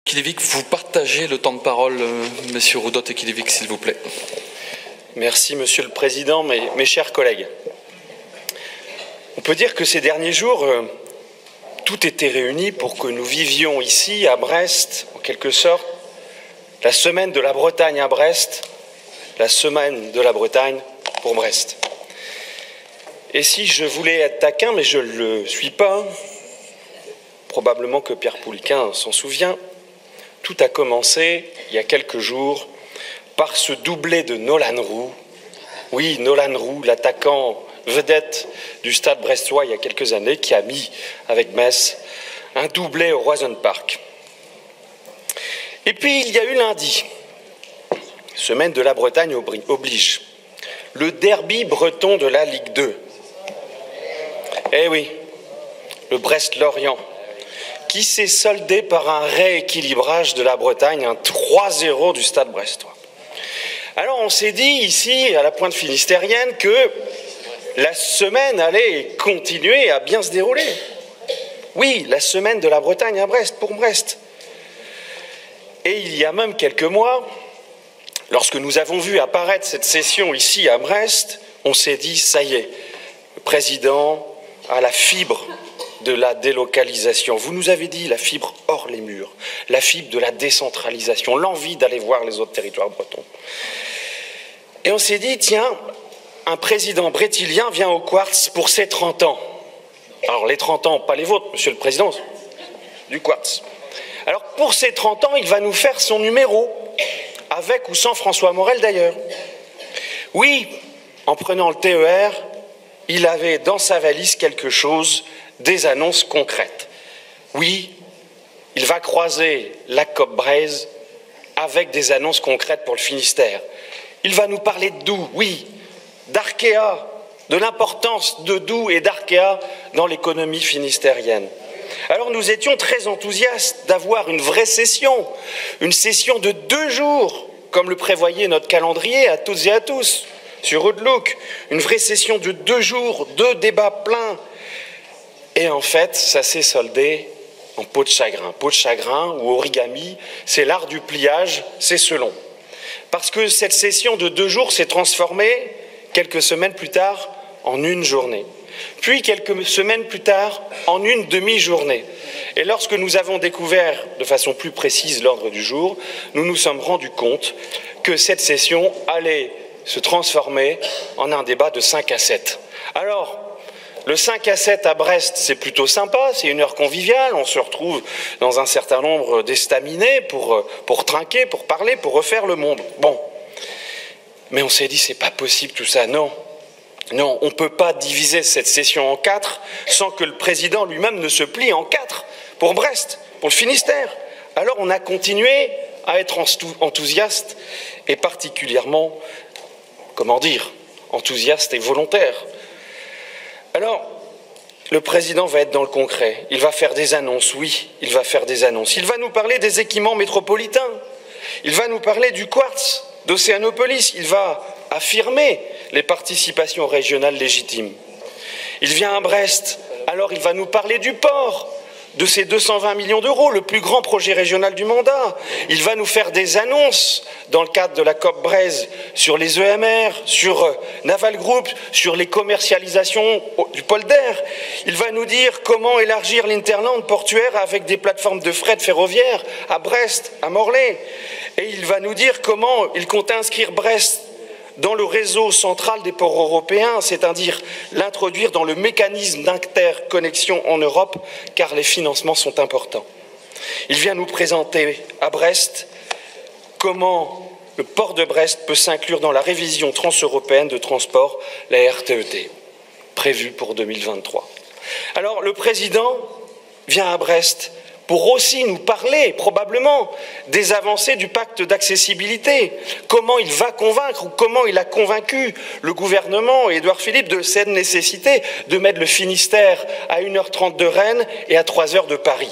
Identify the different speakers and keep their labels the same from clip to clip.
Speaker 1: Kilivic, vous partagez le temps de parole, Messieurs Roudot et Kilivic, s'il vous plaît.
Speaker 2: Merci, Monsieur le Président, mes chers collègues. On peut dire que ces derniers jours, tout était réuni pour que nous vivions ici, à Brest, en quelque sorte, la semaine de la Bretagne à Brest, la semaine de la Bretagne pour Brest. Et si je voulais être taquin, mais je ne le suis pas, probablement que Pierre Pouliquen s'en souvient, tout a commencé, il y a quelques jours, par ce doublé de Nolan Roux. Oui, Nolan Roux, l'attaquant vedette du Stade brestois il y a quelques années, qui a mis, avec Metz, un doublé au Roison Park. Et puis, il y a eu lundi, semaine de la Bretagne oblige, le derby breton de la Ligue 2. Eh oui, le Brest-Lorient, qui s'est soldé par un rééquilibrage de la Bretagne, un 3-0 du Stade brestois. Alors on s'est dit ici, à la pointe finistérienne, que la semaine allait continuer à bien se dérouler. Oui, la semaine de la Bretagne à Brest, pour Brest. Et il y a même quelques mois, lorsque nous avons vu apparaître cette session ici à Brest, on s'est dit, ça y est, le président a la fibre de la délocalisation. Vous nous avez dit la fibre hors les murs, la fibre de la décentralisation, l'envie d'aller voir les autres territoires bretons. Et on s'est dit, tiens, un président brétilien vient au Quartz pour ses 30 ans. Alors les 30 ans, pas les vôtres, Monsieur le Président, du Quartz. Alors pour ses 30 ans, il va nous faire son numéro, avec ou sans François Morel d'ailleurs. Oui, en prenant le TER, il avait dans sa valise quelque chose, des annonces concrètes. Oui, il va croiser la COP Braise avec des annonces concrètes pour le Finistère. Il va nous parler de Doux, oui, d'Arkea, de l'importance de Doux et d'Arkea dans l'économie finistérienne. Alors nous étions très enthousiastes d'avoir une vraie session, une session de 2 jours, comme le prévoyait notre calendrier à toutes et à tous, sur Outlook, une vraie session de 2 jours, 2 débats pleins. Et en fait, ça s'est soldé en peau de chagrin. Peau de chagrin ou origami, c'est l'art du pliage, c'est selon. Parce que cette session de 2 jours s'est transformée, quelques semaines plus tard, en une journée. Puis, quelques semaines plus tard, en une demi-journée. Et lorsque nous avons découvert de façon plus précise l'ordre du jour, nous nous sommes rendus compte que cette session allait se transformer en un débat de 5 à 7. Alors, le 5 à 7 à Brest, c'est plutôt sympa, c'est une heure conviviale, on se retrouve dans un certain nombre d'estaminets pour trinquer, pour parler, pour refaire le monde. Bon, mais on s'est dit, c'est pas possible tout ça, non. Non, on ne peut pas diviser cette session en 4 sans que le président lui-même ne se plie en 4 pour Brest, pour le Finistère. Alors on a continué à être enthousiaste et particulièrement, comment dire, enthousiaste et volontaire. Alors, le président va être dans le concret. Il va faire des annonces, oui, il va faire des annonces. Il va nous parler des équipements métropolitains. Il va nous parler du Quartz, d'Océanopolis. Il va affirmer les participations régionales légitimes. Il vient à Brest, alors il va nous parler du port, de ses 220 millions d'euros, le plus grand projet régional du mandat. Il va nous faire des annonces dans le cadre de la COP Braise sur les EMR, sur Naval Group, sur les commercialisations du polder. Il va nous dire comment élargir l'interland portuaire avec des plateformes de fret ferroviaire à Brest, à Morlaix. Et il va nous dire comment il compte inscrire Brest dans le réseau central des ports européens, c'est-à-dire l'introduire dans le mécanisme d'interconnexion en Europe, car les financements sont importants. Il vient nous présenter à Brest comment le port de Brest peut s'inclure dans la révision transeuropéenne de transport, la RTET, prévue pour 2023. Alors le président vient à Brest pour aussi nous parler, probablement, des avancées du pacte d'accessibilité. Comment il va convaincre, ou comment il a convaincu le gouvernement et Édouard Philippe de cette nécessité de mettre le Finistère à 1h30 de Rennes et à 3h de Paris.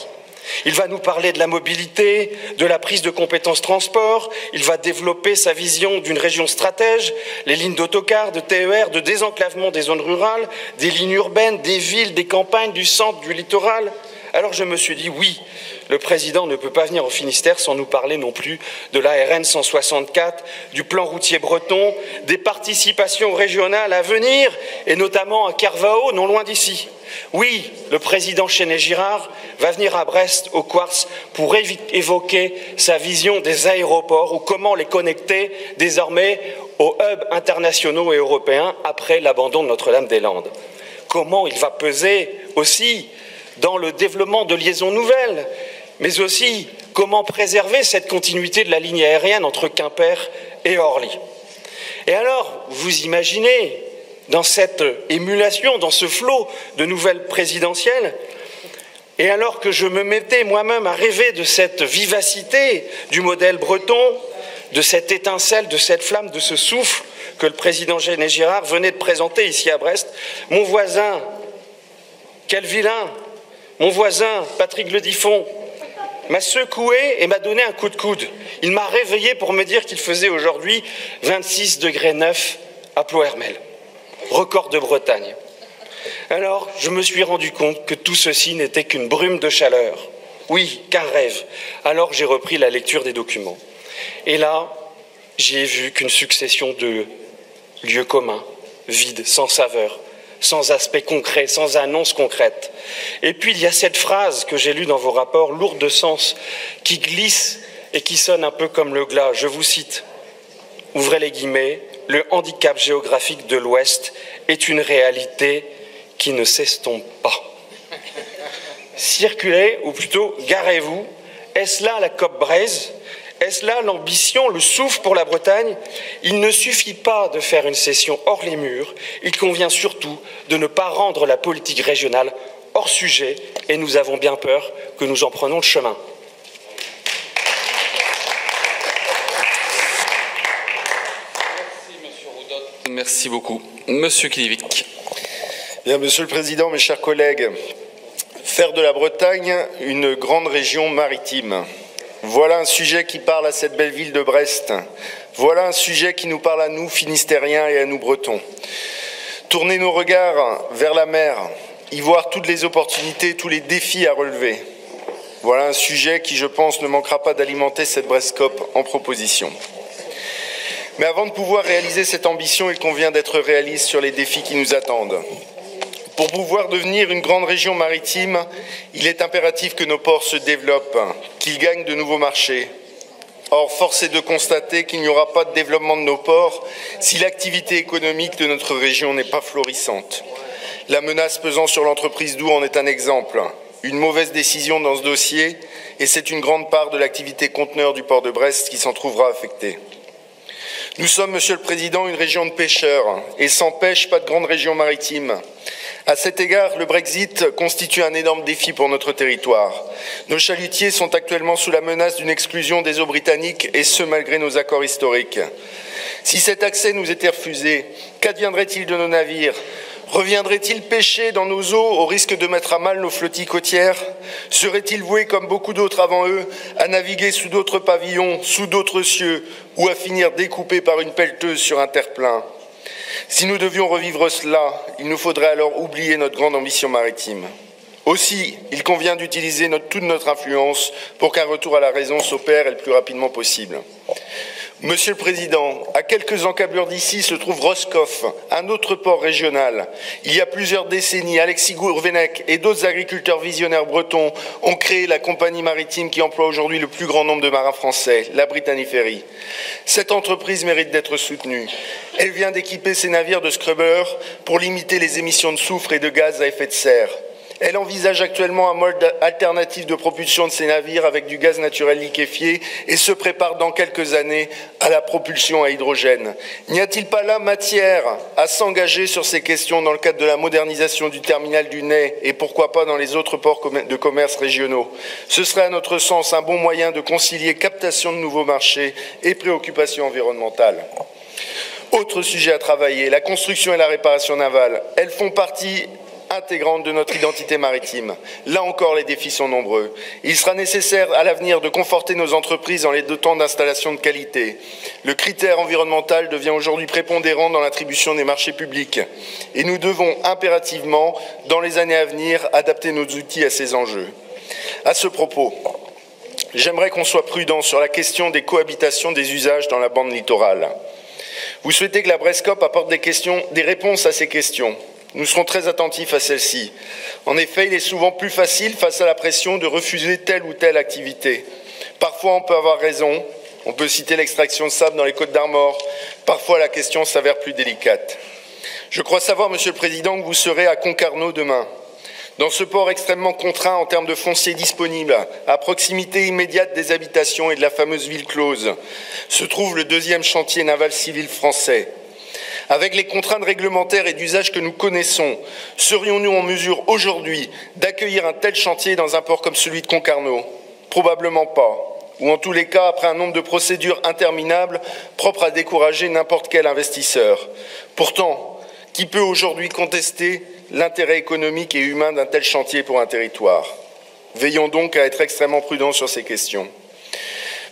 Speaker 2: Il va nous parler de la mobilité, de la prise de compétences transport, il va développer sa vision d'une région stratège, les lignes d'autocar, de TER, de désenclavement des zones rurales, des lignes urbaines, des villes, des campagnes, du centre, du littoral. Alors je me suis dit, oui, le président ne peut pas venir au Finistère sans nous parler non plus de la RN 164, du plan routier breton, des participations régionales à venir, et notamment à Carvao, non loin d'ici. Oui, le président Chenet-Girard va venir à Brest, au Quartz, pour évoquer sa vision des aéroports ou comment les connecter désormais aux hubs internationaux et européens après l'abandon de Notre-Dame-des-Landes. Comment il va peser aussi dans le développement de liaisons nouvelles, mais aussi comment préserver cette continuité de la ligne aérienne entre Quimper et Orly. Et alors, vous imaginez, dans cette émulation, dans ce flot de nouvelles présidentielles, et alors que je me mettais moi-même à rêver de cette vivacité du modèle breton, de cette étincelle, de cette flamme, de ce souffle que le président Chenet-Girard venait de présenter ici à Brest, mon voisin, quel vilain, mon voisin, Patrick Lediffon, m'a secoué et m'a donné un coup de coude. Il m'a réveillé pour me dire qu'il faisait aujourd'hui 26,9 degrés à Ploërmel, record de Bretagne. Alors, je me suis rendu compte que tout ceci n'était qu'une brume de chaleur. Oui, qu'un rêve. Alors, j'ai repris la lecture des documents. Et là, j'y ai vu qu'une succession de lieux communs, vides, sans saveur, sans aspect concret, sans annonce concrète. Et puis il y a cette phrase que j'ai lue dans vos rapports, lourde de sens, qui glisse et qui sonne un peu comme le glas. Je vous cite, ouvrez les guillemets, le handicap géographique de l'Ouest est une réalité qui ne s'estompe pas. Circulez, ou plutôt garez-vous, est-ce là la COP Braise ? Est-ce là l'ambition, le souffle pour la Bretagne? Il ne suffit pas de faire une session hors les murs, il convient surtout de ne pas rendre la politique régionale hors sujet, et nous avons bien peur que nous en prenions le chemin.
Speaker 1: Merci, Monsieur Roudot. Merci beaucoup. Monsieur Kilivic.
Speaker 3: Bien, Monsieur le Président, mes chers collègues, faire de la Bretagne une grande région maritime. Voilà un sujet qui parle à cette belle ville de Brest. Voilà un sujet qui nous parle à nous, Finistériens, et à nous, Bretons. Tourner nos regards vers la mer, y voir toutes les opportunités, tous les défis à relever. Voilà un sujet qui, je pense, ne manquera pas d'alimenter cette Brest-COP en proposition. Mais avant de pouvoir réaliser cette ambition, il convient d'être réaliste sur les défis qui nous attendent. Pour pouvoir devenir une grande région maritime, il est impératif que nos ports se développent, qu'ils gagnent de nouveaux marchés. Or, force est de constater qu'il n'y aura pas de développement de nos ports si l'activité économique de notre région n'est pas florissante. La menace pesant sur l'entreprise Doux en est un exemple. Une mauvaise décision dans ce dossier, et c'est une grande part de l'activité conteneur du port de Brest qui s'en trouvera affectée. Nous sommes, Monsieur le Président, une région de pêcheurs, et sans pêche, pas de grande région maritime. À cet égard, le Brexit constitue un énorme défi pour notre territoire. Nos chalutiers sont actuellement sous la menace d'une exclusion des eaux britanniques, et ce, malgré nos accords historiques. Si cet accès nous était refusé, qu'adviendrait-il de nos navires ? Reviendrait-il pêcher dans nos eaux au risque de mettre à mal nos flottilles côtières? Seraient-ils voués, comme beaucoup d'autres avant eux, à naviguer sous d'autres pavillons, sous d'autres cieux, ou à finir découpés par une pelleteuse sur un terre-plein? Si nous devions revivre cela, il nous faudrait alors oublier notre grande ambition maritime. Aussi, il convient d'utiliser toute notre influence pour qu'un retour à la raison s'opère le plus rapidement possible. Monsieur le Président, à quelques encablures d'ici se trouve Roscoff, un autre port régional. Il y a plusieurs décennies, Alexis Gourvenec et d'autres agriculteurs visionnaires bretons ont créé la compagnie maritime qui emploie aujourd'hui le plus grand nombre de marins français, la Brittany Ferries. Cette entreprise mérite d'être soutenue. Elle vient d'équiper ses navires de scrubbers pour limiter les émissions de soufre et de gaz à effet de serre. Elle envisage actuellement un mode alternatif de propulsion de ses navires avec du gaz naturel liquéfié et se prépare dans quelques années à la propulsion à hydrogène. N'y a-t-il pas là matière à s'engager sur ces questions dans le cadre de la modernisation du terminal du Nez et pourquoi pas dans les autres ports de commerce régionaux? Ce serait à notre sens un bon moyen de concilier captation de nouveaux marchés et préoccupations environnementales. Autre sujet à travailler, la construction et la réparation navale. Elles font partie intégrante de notre identité maritime. Là encore, les défis sont nombreux. Il sera nécessaire à l'avenir de conforter nos entreprises en les dotant d'installations de qualité. Le critère environnemental devient aujourd'hui prépondérant dans l'attribution des marchés publics et nous devons impérativement, dans les années à venir, adapter nos outils à ces enjeux. À ce propos, j'aimerais qu'on soit prudent sur la question des cohabitations des usages dans la bande littorale. Vous souhaitez que la Brescop apporte des réponses à ces questions. Nous serons très attentifs à celles-ci. En effet, il est souvent plus facile, face à la pression, de refuser telle ou telle activité. Parfois, on peut avoir raison. On peut citer l'extraction de sable dans les Côtes d'Armor. Parfois, la question s'avère plus délicate. Je crois savoir, Monsieur le Président, que vous serez à Concarneau demain. Dans ce port extrêmement contraint en termes de foncier disponible, à proximité immédiate des habitations et de la fameuse ville close, se trouve le deuxième chantier naval civil français. Avec les contraintes réglementaires et d'usage que nous connaissons, serions-nous en mesure aujourd'hui d'accueillir un tel chantier dans un port comme celui de Concarneau? Probablement pas. Ou en tous les cas, après un nombre de procédures interminables propres à décourager n'importe quel investisseur. Pourtant, qui peut aujourd'hui contester l'intérêt économique et humain d'un tel chantier pour un territoire? Veillons donc à être extrêmement prudents sur ces questions.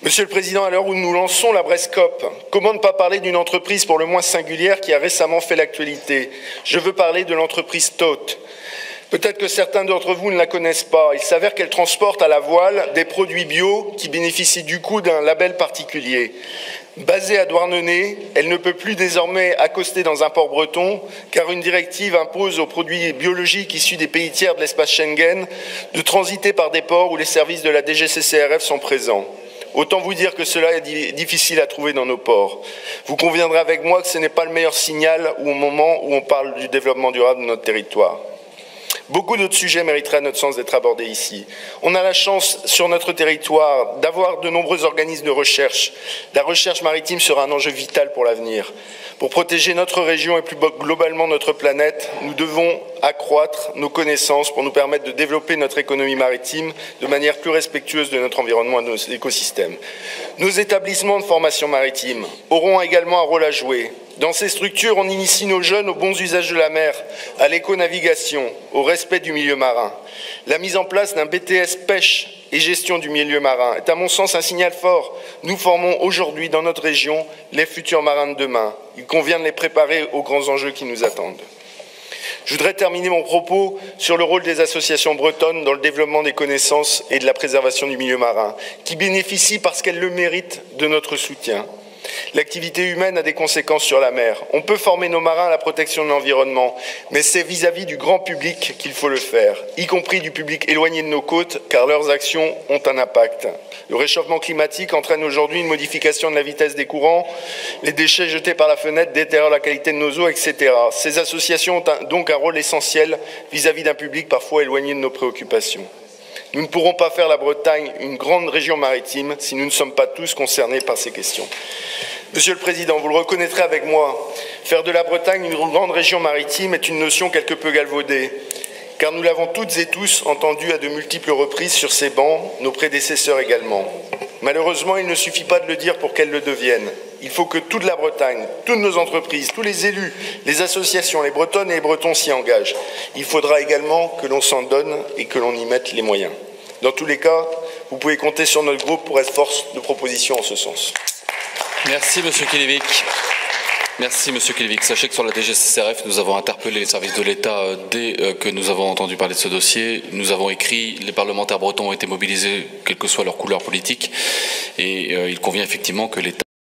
Speaker 3: Monsieur le Président, à l'heure où nous lançons la Brescop, comment ne pas parler d'une entreprise pour le moins singulière qui a récemment fait l'actualité? Je veux parler de l'entreprise Todt. Peut-être que certains d'entre vous ne la connaissent pas. Il s'avère qu'elle transporte à la voile des produits bio qui bénéficient du coup d'un label particulier. Basée à Douarnenez, elle ne peut plus désormais accoster dans un port breton car une directive impose aux produits biologiques issus des pays tiers de l'espace Schengen de transiter par des ports où les services de la DGCCRF sont présents. Autant vous dire que cela est difficile à trouver dans nos ports. Vous conviendrez avec moi que ce n'est pas le meilleur signal au moment où on parle du développement durable de notre territoire. Beaucoup d'autres sujets mériteraient à notre sens d'être abordés ici. On a la chance sur notre territoire d'avoir de nombreux organismes de recherche. La recherche maritime sera un enjeu vital pour l'avenir. Pour protéger notre région et plus globalement notre planète, nous devons accroître nos connaissances pour nous permettre de développer notre économie maritime de manière plus respectueuse de notre environnement et de nos écosystèmes. Nos établissements de formation maritime auront également un rôle à jouer. Dans ces structures, on initie nos jeunes aux bons usages de la mer, à l'éco-navigation, au respect du milieu marin. La mise en place d'un BTS pêche et gestion du milieu marin est à mon sens un signal fort. Nous formons aujourd'hui dans notre région les futurs marins de demain. Il convient de les préparer aux grands enjeux qui nous attendent. Je voudrais terminer mon propos sur le rôle des associations bretonnes dans le développement des connaissances et de la préservation du milieu marin, qui bénéficient parce qu'elles le méritent de notre soutien. L'activité humaine a des conséquences sur la mer. On peut former nos marins à la protection de l'environnement, mais c'est vis-à-vis du grand public qu'il faut le faire, y compris du public éloigné de nos côtes, car leurs actions ont un impact. Le réchauffement climatique entraîne aujourd'hui une modification de la vitesse des courants, les déchets jetés par la fenêtre détériorent la qualité de nos eaux, etc. Ces associations ont donc un rôle essentiel vis-à-vis d'un public parfois éloigné de nos préoccupations. Nous ne pourrons pas faire la Bretagne une grande région maritime si nous ne sommes pas tous concernés par ces questions. Monsieur le Président, vous le reconnaîtrez avec moi, faire de la Bretagne une grande région maritime est une notion quelque peu galvaudée, car nous l'avons toutes et tous entendu à de multiples reprises sur ces bancs, nos prédécesseurs également. Malheureusement, il ne suffit pas de le dire pour qu'elle le devienne. Il faut que toute la Bretagne, toutes nos entreprises, tous les élus, les associations, les Bretonnes et les Bretons s'y engagent. Il faudra également que l'on s'en donne et que l'on y mette les moyens. Dans tous les cas, vous pouvez compter sur notre groupe pour être force de proposition en ce sens.
Speaker 1: Merci, Monsieur Kilivic. Merci, Monsieur Kilivic. Sachez que sur la DGCCRF, nous avons interpellé les services de l'État dès que nous avons entendu parler de ce dossier. Nous avons écrit, les parlementaires bretons ont été mobilisés, quelle que soit leur couleur politique, et il convient effectivement que l'État